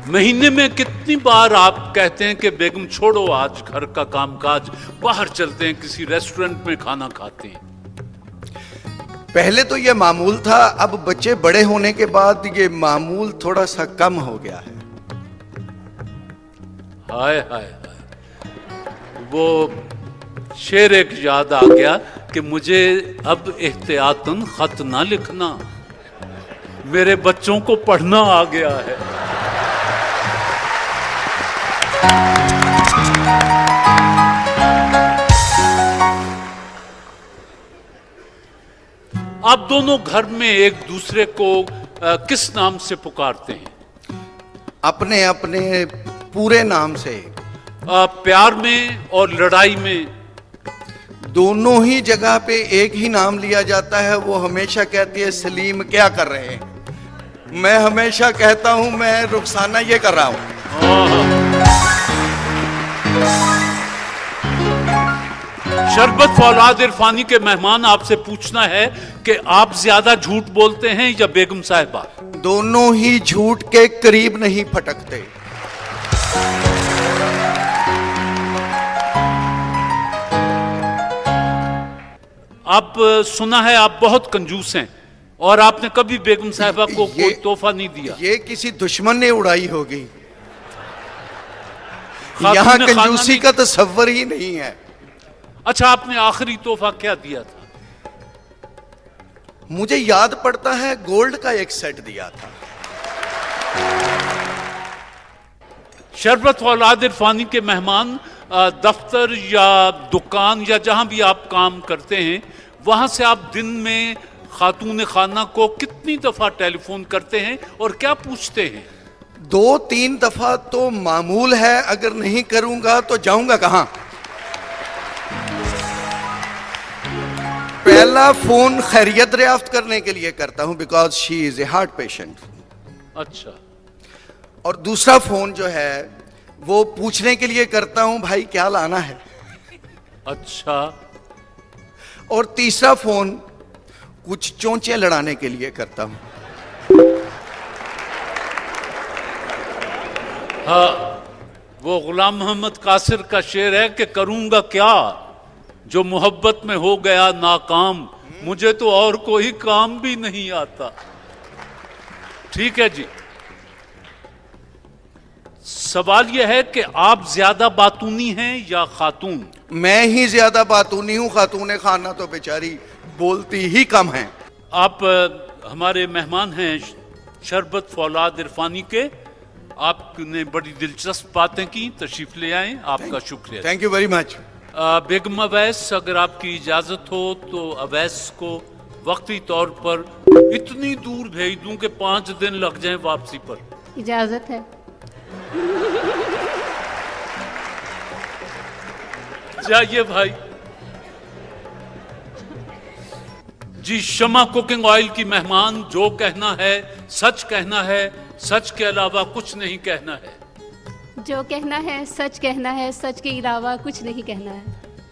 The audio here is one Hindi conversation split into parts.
महीने में कितनी बार आप कहते हैं कि बेगम छोड़ो आज घर का कामकाज, बाहर चलते हैं, किसी रेस्टोरेंट में खाना खाते हैं? पहले तो ये मामूल था, अब बच्चे बड़े होने के बाद ये मामूल थोड़ा सा कम हो गया है। हाय हाय हाय, वो शेर एक याद आ गया कि मुझे अब एहतियातन खत ना लिखना, मेरे बच्चों को पढ़ना आ गया है। आप दोनों घर में एक दूसरे को किस नाम से पुकारते हैं? अपने अपने पूरे नाम से। प्यार में और लड़ाई में? दोनों ही जगह पे एक ही नाम लिया जाता है। वो हमेशा कहती है सलीम क्या कर रहे हैं, मैं हमेशा कहता हूं मैं रुखसाना ये कर रहा हूं। शरबत फौलाद इरफानी के मेहमान आपसे पूछना है कि आप ज्यादा झूठ बोलते हैं या बेगम साहिबा? दोनों ही झूठ के करीब नहीं फटकते। आप सुना है आप बहुत कंजूस हैं और आपने कभी बेगम साहिबा को कोई तोहफा नहीं दिया। ये किसी दुश्मन ने उड़ाई होगी, यहाँ कंजूसी का तस्वर ही नहीं है। अच्छा, आपने आखिरी तोहफा क्या दिया था? मुझे याद पड़ता है गोल्ड का एक सेट दिया था। शरबत औलाद इरफानी के मेहमान दफ्तर या दुकान या जहां भी आप काम करते हैं, वहां से आप दिन में खातून खाना को कितनी दफा टेलीफोन करते हैं और क्या पूछते हैं? 2-3 दफा तो मामूल है, अगर नहीं करूंगा तो जाऊंगा कहां। पहला फोन खैरियत दरियाफ्त करने के लिए करता हूं because she is a heart patient. अच्छा। और दूसरा फोन जो है वो पूछने के लिए करता हूं भाई क्या लाना है। अच्छा। और तीसरा फोन कुछ चोंचे लड़ाने के लिए करता हूं। हाँ, वो गुलाम मोहम्मद कासिर का शेर है कि करूंगा क्या जो मोहब्बत में हो गया नाकाम, मुझे तो और कोई काम भी नहीं आता। ठीक है जी, सवाल यह है कि आप ज्यादा बातूनी हैं या खातून? मैं ही ज्यादा बातूनी हूं, खातून खाना तो बेचारी बोलती ही कम है। आप हमारे मेहमान हैं शरबत फौलाद इरफानी के, आपने बड़ी दिलचस्प बातें की, तशरीफ ले आए, आपका शुक्रिया। Thank you very much. Begum Awais, अगर आपकी इजाजत हो तो अवैस को वक्ती तौर पर इतनी दूर भेज दूं कि 5 दिन लग जाएं वापसी पर। इजाजत है। जाइए भाई। जी, शमा कुकिंग ऑयल की मेहमान, जो कहना है सच कहना है, सच के अलावा कुछ नहीं कहना है। जो कहना है सच कहना है, सच के अलावा कुछ नहीं कहना है।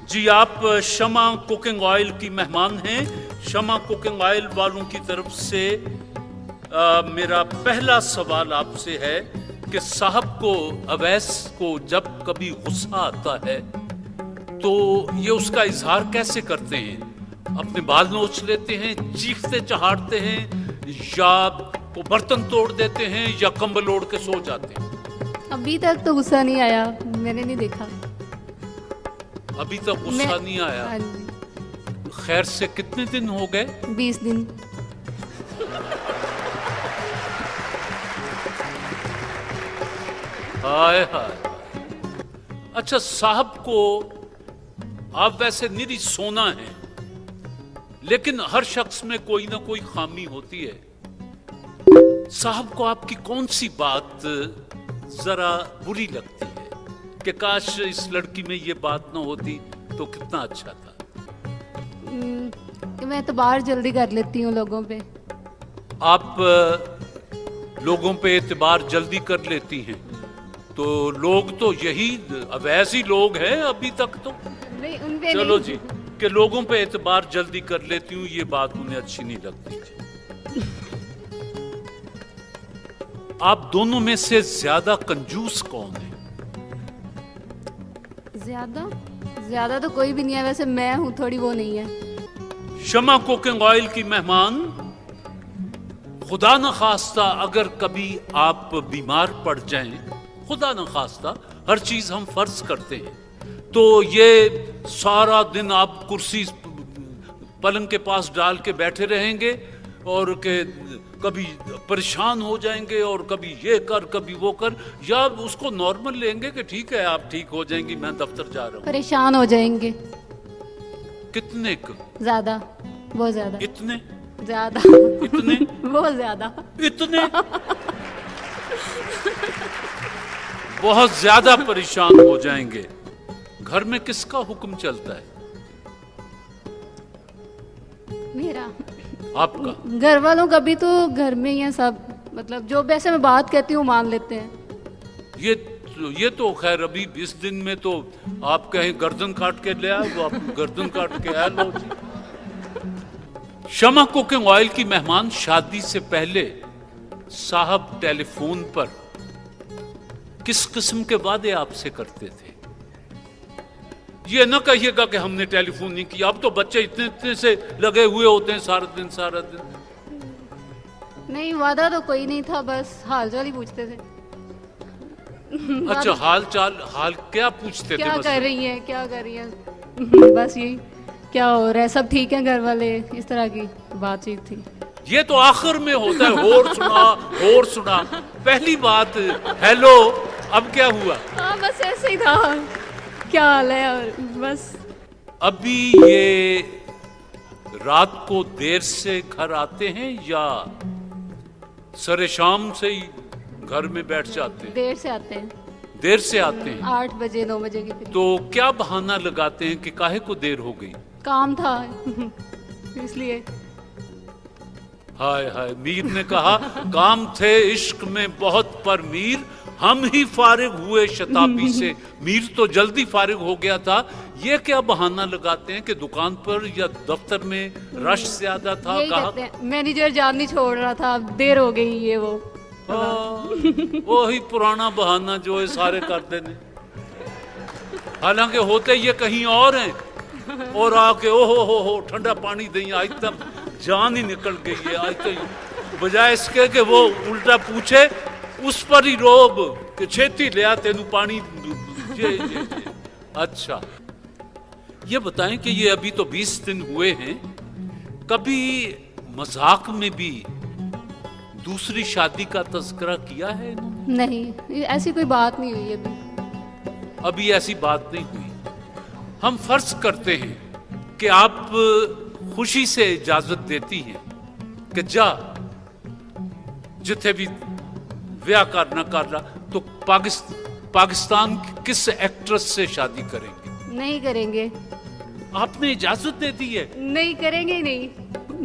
जी, आप शमा कुकिंग ऑयल की मेहमान हैं। शमा कुकिंग ऑयल वालों की तरफ से मेरा पहला सवाल आपसे है कि साहब को, अवैस को जब कभी गुस्सा आता है तो ये उसका इजहार कैसे करते हैं? अपने बाल नोच लेते हैं, चीखते चहाड़ते हैं, या वो बर्तन तोड़ देते हैं, या कंबल ओढ़ के सो जाते हैं? अभी तक तो गुस्सा नहीं आया, मैंने नहीं देखा। अभी तक गुस्सा नहीं आया? हाँ जी। खैर से कितने दिन हो गए? 20 दिन। हाय हाय। अच्छा, साहब को आप वैसे निरी सोना है, लेकिन हर शख्स में कोई ना कोई खामी होती है। साहब को आपकी कौन सी बात जरा बुरी लगती है कि काश इस लड़की में ये बात ना होती तो कितना अच्छा था? मैं तो बाहर जल्दी कर लेती हूँ लोगों पे। आप लोगों पे एतबार जल्दी कर लेती हैं, तो लोग तो यही अवैसी लोग हैं अभी तक तो। नहीं, उन पे चलो नहीं। जी, कि लोगों पे एतबार जल्दी कर लेती हूँ, ये बात उन्हें अच्छी नहीं लगती। आप दोनों में से ज्यादा कंजूस कौन है? ज्यादा ज्यादा तो कोई भी नहीं है, वैसे मैं हूँ थोड़ी, वो नहीं है। शमा कुकिंग ऑयल की मेहमान, खुदा न खास्ता अगर कभी आप बीमार पड़ जाएं, खुदा न खास्ता, हर चीज हम फर्ज करते हैं, तो ये सारा दिन आप कुर्सी पलंग के पास डाल के बैठे रहेंगे और के कभी परेशान हो जाएंगे और कभी ये कर कभी वो कर, या उसको नॉर्मल लेंगे कि ठीक है आप ठीक हो जाएंगी, मैं दफ्तर जा रहा हूँ? परेशान हो जाएंगे। कितने ज्यादा, बहुत ज्यादा। इतने ज्यादा इतने बहुत ज्यादा। इतने बहुत ज्यादा परेशान हो जाएंगे। घर में किसका हुक्म चलता है? मेरा। आपका? घर वालों का भी, तो घर में ही है सब, मतलब जो वैसे मैं बात कहती हूँ मान लेते हैं। ये तो खैर अभी 20 दिन में तो आप कहें गर्दन काट के ले आए, वो आप गर्दन काट के आ लो जी। शमा कुकिंग ऑयल की मेहमान, शादी से पहले साहब टेलीफोन पर किस किस्म के वादे आपसे करते थे? ये ना कहिएगा कि हमने टेलीफोन नहीं किया, अब तो बच्चे इतने इतने से लगे हुए होते हैं सारा दिन। नहीं, वादा तो कोई नहीं था, बस हाल चाल ही पूछते थे। अच्छा, हाल चाल, हाल क्या पूछते थे? क्या कर रही है, क्या कर रही है, बस यही, क्या हो रहा है, सब ठीक है घर वाले, इस तरह की बातचीत थी। ये तो आखिर में होता है, होर सुना। पहली बात हेलो, अब क्या हुआ? हाँ, बस ऐसे ही था, क्या हाल है, और बस। अभी ये रात को देर से घर आते हैं या सरे शाम से ही घर में बैठ जाते हैं? देर से आते हैं। देर से आते हैं? 8 बजे 9 बजे के करीब। तो क्या बहाना लगाते हैं कि काहे को देर हो गई? काम था इसलिए। हाय हाय, मीर ने कहा काम थे इश्क में बहुत, पर मीर हम ही फारिग हुए शताबी से। मीर तो जल्दी फारिग हो गया था। ये क्या बहाना लगाते हैं कि दुकान पर या दफ्तर में रश ज्यादा था? कहा मैनेजर जान नहीं छोड़ रहा था, देर हो गई, ये वो। वही पुराना बहाना जो है सारे करते ने, हालांकि होते ये कहीं और हैं, और आके ओहो हो ठंडा पानी दें, आज तक जान ही निकल गई है। आज तो बजाय इसके कि वो उल्टा पूछे, उस पर ही रोब कि छेती ले आ तेनू पानी। ये। अच्छा, ये बताएं कि ये अभी तो 20 दिन हुए हैं, कभी मजाक में भी दूसरी शादी का तज़किरा किया है इन्होंने? नहीं, ऐसी कोई बात नहीं हुई अभी ऐसी बात नहीं हुई। हम फर्ज करते हैं कि आप खुशी से इजाजत देती हैं कि जा, जिथे भी ब्याह करना कर रहा, तो पाकिस्तान किस एक्ट्रेस से शादी करेंगे? नहीं करेंगे। आपने इजाजत दे दी है? नहीं करेंगे ही नहीं।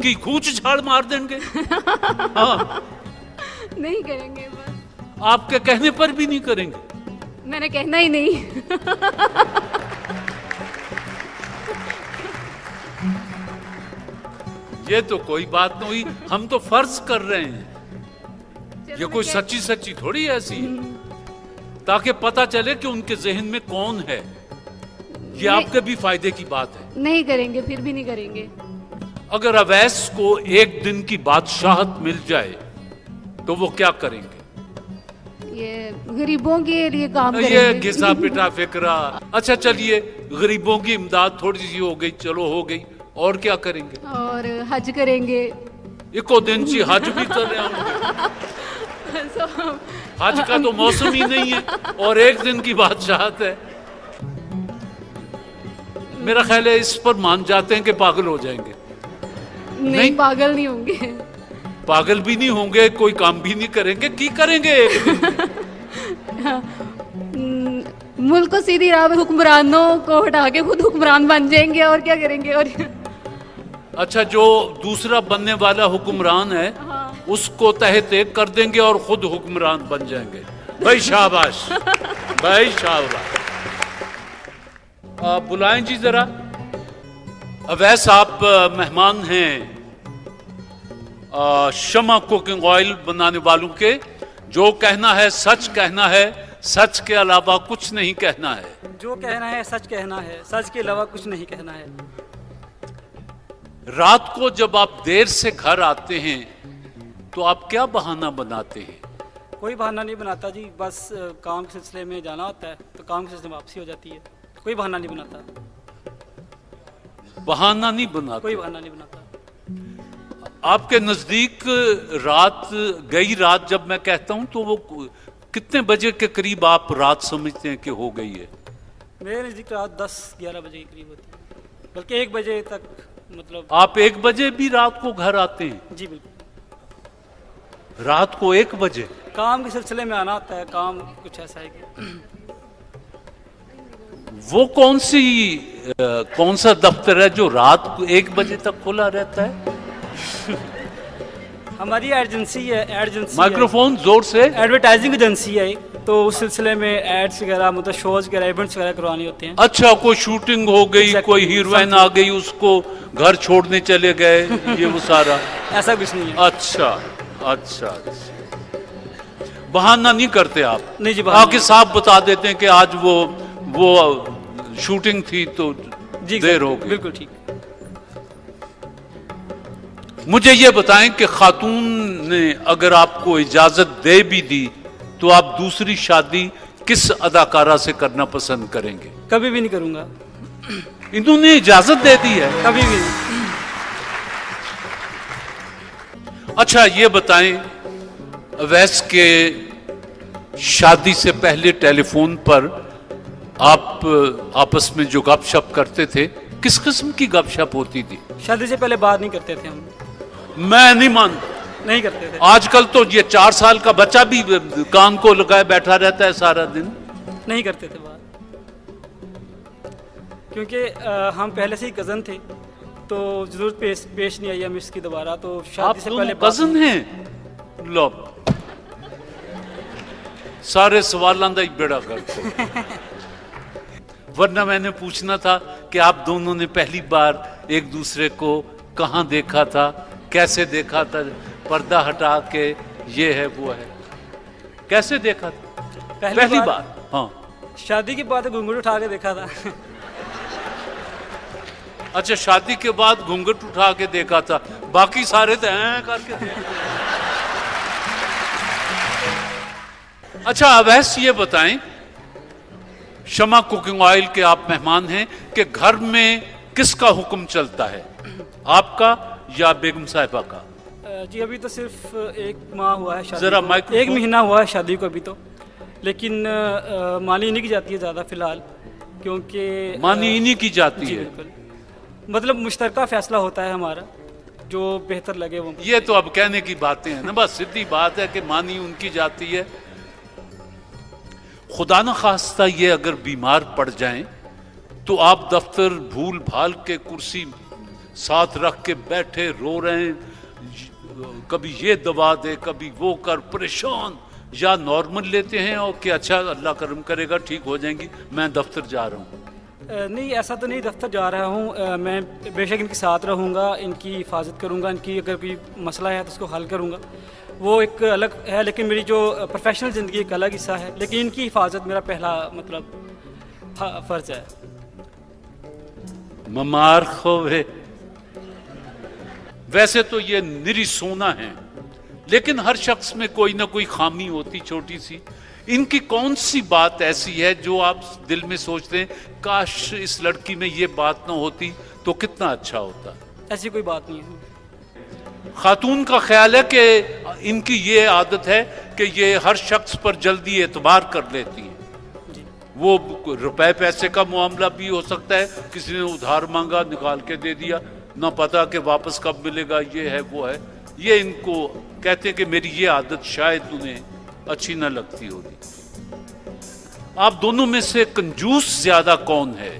कि खूंच झाड़ मार देंगे? हाँ, नहीं करेंगे, बस। आपके कहने पर भी नहीं करेंगे? मैंने कहना ही नहीं। ये तो कोई बात नहीं हुई, हम तो फर्ज कर रहे हैं, ये कोई सच्ची थोड़ी ऐसी है, ताकि पता चले कि उनके जहन में कौन है। ये आपके भी फायदे की बात है। नहीं करेंगे, फिर भी नहीं करेंगे। अगर अवैस को एक दिन की बादशाहत मिल जाए तो वो क्या करेंगे? ये गरीबों के लिए काम करेंगे। ये घिसा पिटा फिक्रा। अच्छा चलिए, गरीबों की इमदाद थोड़ी सी हो गई, चलो हो गई, और क्या करेंगे? और हज करेंगे। इको दिन ची हज भी कर रहे होंगे। हज का तो मौसम ही नहीं है और एक दिन की बादशाहत है। मेरा ख्याल है इस पर मान जाते हैं कि पागल हो जाएंगे। नहीं, पागल नहीं होंगे। पागल भी नहीं होंगे, कोई काम भी नहीं करेंगे, की करेंगे एक दिन? मुल्क को सीधी राह पे हुक्मरानों को हटा के खुद हुक्मरान बन जाएंगे, और क्या करेंगे? और अच्छा, जो दूसरा बनने वाला हुक्मरान है, हाँ, उसको तहत एक कर देंगे और खुद हुक्मरान बन जाएंगे। भाई शाबाश, भाई शाबाश। बुलाएं जी जरा। अवैस, आप मेहमान हैं शमा कुकिंग ऑयल बनाने वालों के, जो कहना है सच कहना है, सच के अलावा कुछ नहीं कहना है। जो कहना है सच कहना है, सच के अलावा कुछ नहीं कहना है। रात को जब आप देर से घर आते हैं तो आप क्या बहाना बनाते हैं? कोई बहाना नहीं बनाता जी, बस काम के सिलसिले में जाना होता है तो काम के सिलसिले में वापसी हो जाती है। कोई बहाना नहीं बनाता। बहाना नहीं बनाते? कोई बहाना नहीं बनाता। आपके नजदीक गई रात जब मैं कहता हूं तो वो कितने बजे के करीब आप रात समझते हैं कि हो गई है? मेरे नजदीक रात 10-11 बजे के करीब होती है, बल्कि 1 बजे तक। मतलब आप 1 बजे भी रात को घर आते हैं? जी बिल्कुल। रात को 1 बजे? काम के सिलसिले में आना होता है, काम कुछ ऐसा है कि वो कौन सा दफ्तर है जो रात को 1 बजे तक खुला रहता है? हमारी एजेंसी है। माइक्रोफोन जोर से। एडवर्टाइजिंग एजेंसी है, तो उस सिलसिले में एड्स वगैरह, मतलब शोज वगैरह, इवेंट्स वगैरह करवाने होते हैं। अच्छा, कोई शूटिंग हो गई, कोई हीरोइन आ गई, उसको घर छोड़ने चले गए, ये वो सारा? ऐसा कुछ नहीं है। अच्छा। बहाना नहीं करते आप? नहीं जी, आके साफ बता देते हैं कि आज वो शूटिंग थी तो देर हो गई। बिल्कुल ठीक। मुझे ये बताएं कि खातून ने अगर आपको इजाजत दे भी दी तो आप दूसरी शादी किस अदाकारा से करना पसंद करेंगे? कभी भी नहीं करूंगा। इन्होंने इजाजत दे दी है? कभी भी नहीं। अच्छा, ये बताएं, अवैस के शादी से पहले टेलीफोन पर आप आपस में जो गपशप करते थे, किस किस्म की गपशप होती थी? शादी से पहले बात नहीं करते थे हम। मैं नहीं मानता। नहीं करते थे। आजकल तो ये 4 साल का बच्चा भी कान को लगाए बैठा रहता है सारा दिन। नहीं करते थे बात, क्योंकि हम पहले से ही कजन थे, तो जरूरत पेश नहीं आई हमें इसकी दोबारा। तो शादी से पहले कजन हैं? लो, सारे सवालों का ही बेड़ा करते। वरना मैंने पूछना था कि आप दोनों ने पहली बार एक दूसरे को कहाँ देखा था, कैसे देखा था, पर्दा हटा के ये है वो है, कैसे देखा था पहली बार? हाँ, शादी के बाद घूंघट उठा के देखा था। अच्छा, शादी के बाद घूंघट उठा के देखा था, बाकी सारे तो हैं करके देखे। अच्छा, अवैस ये बताएं, शमा कुकिंग ऑयल के आप मेहमान हैं कि घर में किसका हुक्म चलता है, आपका या बेगम साहिबा का? जी अभी तो सिर्फ 1 माह हुआ है शादी जरा को, 1 महीना हुआ है शादी को अभी तो, लेकिन मानी इन्हीं की जाती है ज़्यादा फिलहाल, क्योंकि मानी इन्हीं की जाती है। बिल्कुल, मतलब मुश्तरका फैसला होता है हमारा, जो बेहतर लगे वो। ये तो अब कहने की बातें हैं ना, बस सीधी बात है कि मानी उनकी जाती है। खुदा न खास्ता ये अगर बीमार पड़ जाएं तो आप दफ्तर भूल भाल के कुर्सी साथ रख के बैठे रो रहे हैं, कभी ये दबा दे कभी वो कर, परेशान, या नॉर्मल लेते हैं और कि अच्छा अल्लाह करम करेगा ठीक हो जाएंगी, मैं दफ्तर जा रहा हूँ? नहीं, ऐसा तो नहीं, दफ्तर जा रहा हूँ मैं, बेशक इनके साथ रहूँगा, इनकी हिफाजत करूँगा, इनकी अगर कोई मसला है तो उसको हल करूँगा, वो एक अलग है। लेकिन मेरी जो प्रोफेशनल ज़िंदगी एक अलग हिस्सा है, लेकिन इनकी हिफाजत मेरा पहला मतलब फ़र्ज है। ममार खोवे, वैसे तो ये निरी सोना है, लेकिन हर शख्स में कोई ना कोई खामी होती छोटी सी। इनकी कौन सी बात ऐसी है जो आप दिल में सोचते हैं काश इस लड़की में ये बात ना होती तो कितना अच्छा होता? ऐसी कोई बात नहीं है। खातून का ख्याल है कि इनकी ये आदत है कि ये हर शख्स पर जल्दी एतबार कर लेती है। वो रुपए पैसे का मामला भी हो सकता है, किसी ने उधार मांगा निकाल के दे दिया, ना पता कि वापस कब मिलेगा, ये है वो है। ये इनको कहते हैं कि मेरी ये आदत शायद उन्हें अच्छी ना लगती होगी। आप दोनों में से कंजूस ज्यादा कौन है?